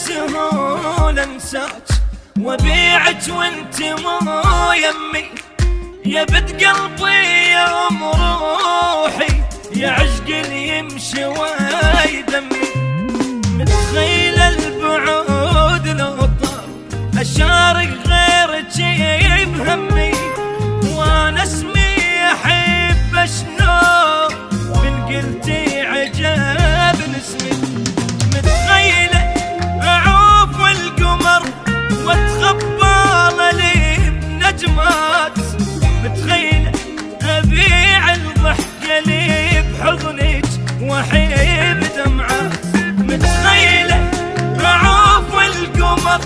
بسهولة انساك وبيعك وانت مو يمي، يا بد قلبي يا ام روحي، يا عشق اللي يمشي ويدمي. متخيل البعود لو طار اشارك غيرك بهمي، وانا اسمي احب اشنو من قلتي عجب اسمي. متخيله اعوف القمر واتخبى لي بنجمات، متخيله ابيع الضحكه لي بحضنك واحب دمعات. متخيله اعوف القمر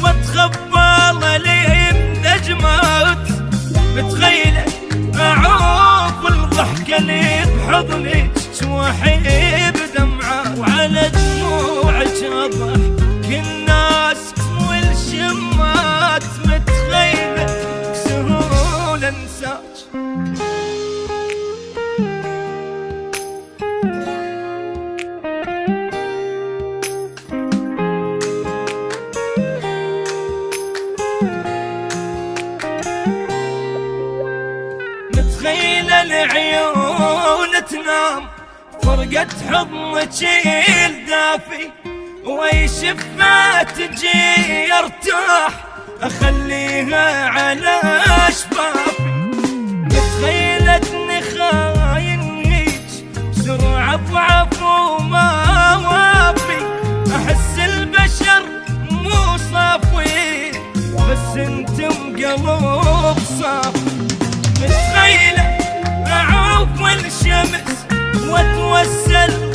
واتخبى لي بنجمات، متخيله اعوف الضحكه لي بحضنك واحب دمعات. وعلى دموعك اضحك الناس والشمات، متخيله بسهوله انساك. متخيله العيون تنام فرقت حضنك الدافي، وي شفة تجي ارتاح اخليها على شفافي. متخيلتني خاين هيج بسرعة ضعف وما وافي، احس البشر مو صافي بس انتم قلب صافي. متخيلة اعوف الشمس واتوسل